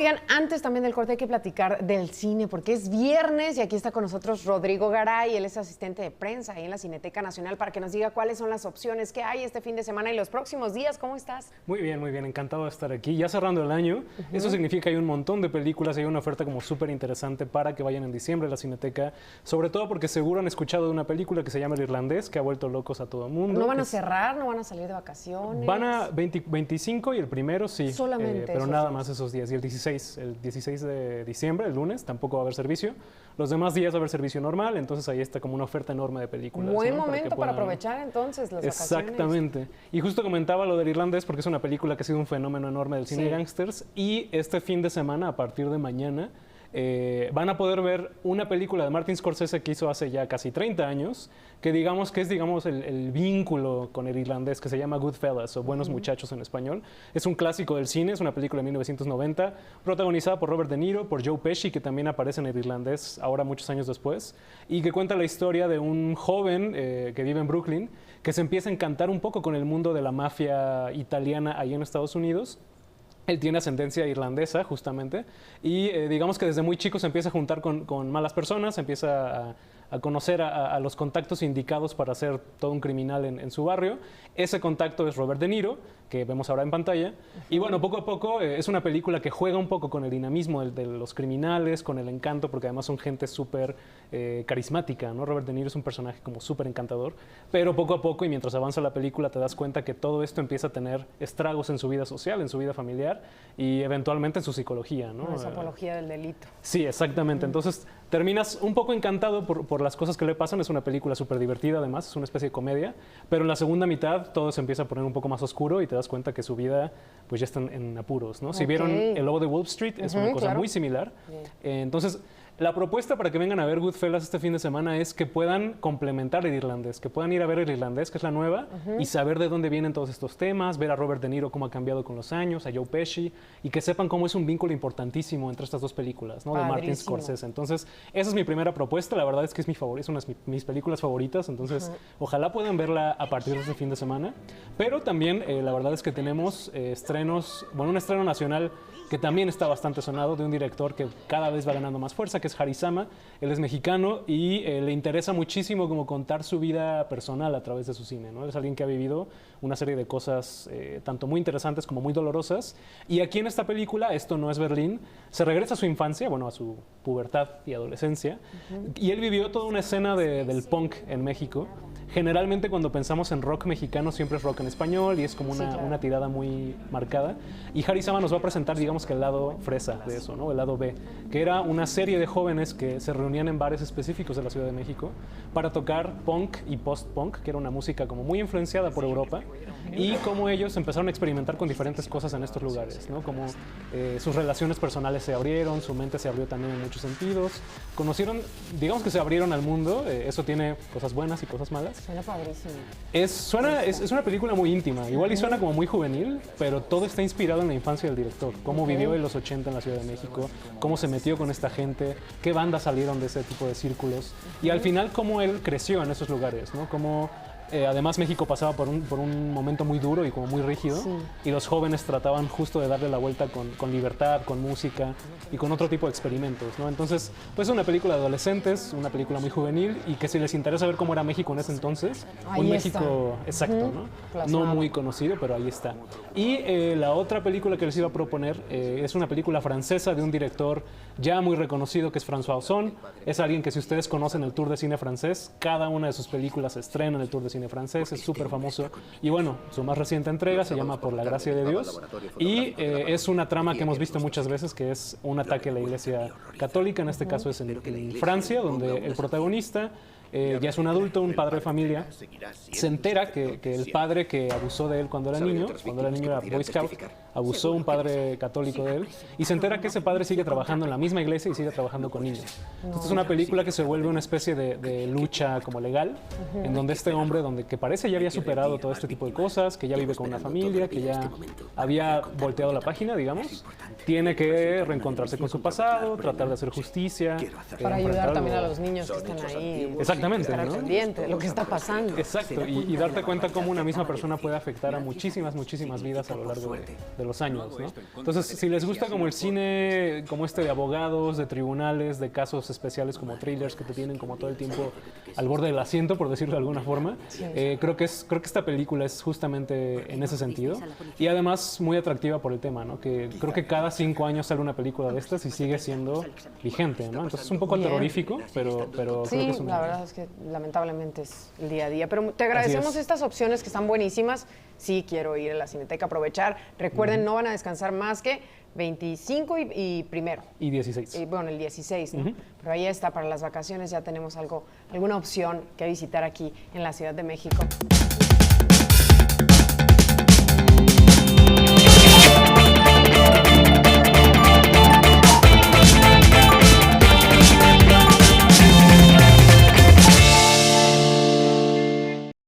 Oigan, antes también del corte hay que platicar del cine, porque es viernes y aquí está con nosotros Rodrigo Garay, él es asistente de prensa ahí en la Cineteca Nacional para que nos diga cuáles son las opciones que hay este fin de semana y los próximos días. ¿Cómo estás? Muy bien, encantado de estar aquí. Ya cerrando el año, eso significa que hay un montón de películas, hay una oferta como súper interesante para que vayan en diciembre a la Cineteca, sobre todo porque seguro han escuchado de una película que se llama El Irlandés, que ha vuelto locos a todo el mundo. ¿No van a cerrar? ¿No van a salir de vacaciones? Van a 25 y el primero sí, solamente pero esos nada días. más esos días. Y el 16 de diciembre, el lunes, tampoco va a haber servicio. Los demás días va a haber servicio normal, entonces ahí está como una oferta enorme de películas. Buen ¿no? momento para aprovechar entonces las vacaciones. Exactamente. Y justo comentaba lo del Irlandés porque es una película que ha sido un fenómeno enorme del cine de gangsters, y este fin de semana, a partir de mañana, van a poder ver una película de Martin Scorsese que hizo hace ya casi 30 años, que digamos que es el vínculo con el irlandés, que se llama Goodfellas o Buenos Muchachos en español. Es un clásico del cine, es una película de 1990, protagonizada por Robert De Niro, por Joe Pesci, que también aparece en el irlandés ahora muchos años después, y que cuenta la historia de un joven que vive en Brooklyn, que se empieza a encantar un poco con el mundo de la mafia italiana ahí en Estados Unidos. Él tiene ascendencia irlandesa, justamente, y digamos que desde muy chico se empieza a juntar con malas personas, empieza a conocer a los contactos indicados para ser todo un criminal en su barrio. Ese contacto es Robert De Niro, que vemos ahora en pantalla. Y bueno, poco a poco es una película que juega un poco con el dinamismo de los criminales, con el encanto, porque además son gente súper carismática, ¿no? Robert De Niro es un personaje como súper encantador, pero poco a poco y mientras avanza la película te das cuenta que todo esto empieza a tener estragos en su vida social, en su vida familiar y eventualmente en su psicología, ¿no? Es apología del delito. Sí, exactamente. Entonces terminas un poco encantado por las cosas que le pasan. Es una película súper divertida, además, es una especie de comedia, pero en la segunda mitad todo se empieza a poner un poco más oscuro y te das cuenta que su vida pues ya está en apuros, ¿no? Si vieron El Lobo de Wall Street, es una cosa muy similar. Entonces, la propuesta para que vengan a ver Goodfellas este fin de semana es que puedan complementar el irlandés, que puedan ir a ver el irlandés, que es la nueva, y saber de dónde vienen todos estos temas, ver a Robert De Niro cómo ha cambiado con los años, a Joe Pesci, y que sepan cómo es un vínculo importantísimo entre estas dos películas, ¿no? De Martin Scorsese. Entonces, esa es mi primera propuesta, la verdad es que es mi favorita, es una de mis películas favoritas, entonces ojalá puedan verla a partir de este fin de semana. Pero también la verdad es que tenemos estrenos, bueno, un estreno nacional que también está bastante sonado, de un director que cada vez va ganando más fuerza, que es Harisama. Él es mexicano y le interesa muchísimo como contar su vida personal a través de su cine, ¿no? Él es alguien que ha vivido una serie de cosas tanto muy interesantes como muy dolorosas. Y aquí en esta película, Esto no es Berlín, se regresa a su infancia, bueno, a su pubertad y adolescencia, y él vivió toda una escena del punk en México. Generalmente cuando pensamos en rock mexicano siempre es rock en español y es como una tirada muy marcada. Y Harisama nos va a presentar, digamos que el lado fresa de eso, ¿no? El lado B, que era una serie de jóvenes que se reunían en bares específicos de la Ciudad de México para tocar punk y post-punk, que era una música como muy influenciada por Europa, y cómo ellos empezaron a experimentar con diferentes cosas en estos lugares, ¿no? Como sus relaciones personales se abrieron, su mente se abrió también en muchos sentidos, conocieron, digamos que se abrieron al mundo, eso tiene cosas buenas y cosas malas. Suena padrísimo. Es una película muy íntima, igual y suena como muy juvenil, pero todo está inspirado en la infancia del director, cómo vivió en los 80 en la Ciudad de México, cómo se metió con esta gente, qué bandas salieron de ese tipo de círculos, y al final cómo él creció en esos lugares, ¿no? Cómo además México pasaba por un momento muy duro y como muy rígido, y los jóvenes trataban justo de darle la vuelta con libertad, con música y con otro tipo de experimentos, ¿no? Entonces, pues es una película de adolescentes, una película muy juvenil, y que si les interesa ver cómo era México en ese entonces, ahí un está. México exacto, ¿no? Plasmado. No muy conocido, pero ahí está. Y la otra película que les iba a proponer es una película francesa de un director ya muy reconocido que es François Ozon. Es alguien que si ustedes conocen el Tour de Cine francés, cada una de sus películas se estrena en el Tour de Cine francés, es súper famoso. Y bueno, su más reciente entrega se llama Por la gracia de Dios, y es una trama que hemos visto muchas veces, que es un ataque a la Iglesia Católica, en este caso es en Francia, donde el protagonista ya es un adulto, un padre de familia, se entera que el padre que abusó de él cuando era niño era Boy Scout, abusó un padre católico de él, y se entera que ese padre sigue trabajando en la misma iglesia y sigue trabajando con niños. Entonces es una película que se vuelve una especie de lucha como legal, en donde este hombre, que parece ya había superado todo este tipo de cosas, que ya vive con una familia, que ya había volteado la página, digamos, tiene que reencontrarse con su pasado, tratar de hacer justicia. Para ayudar también a los niños que están ahí. Exactamente, estar al ¿no? pendiente de lo que está pasando. Exacto, y darte cuenta cómo una misma persona puede afectar a muchísimas vidas a lo largo de los años, ¿no? Entonces, si les gusta como el cine, como este de abogados, de tribunales, de casos especiales como thrillers que te tienen como todo el tiempo al borde del asiento, por decirlo de alguna forma, creo que esta película es justamente en ese sentido. Y además muy atractiva por el tema, ¿no? Que creo que cada 5 años sale una película de estas y sigue siendo vigente, ¿no? Entonces es un poco terrorífico, pero creo que es la verdad es que lamentablemente es el día a día. Pero te agradecemos estas opciones que están buenísimas. Sí, quiero ir a la Cineteca, aprovechar. Recuerden, no van a descansar más que 25 y primero. Y 16. Y bueno, el 16, ¿no? Pero ahí está, para las vacaciones ya tenemos alguna opción que visitar aquí en la Ciudad de México.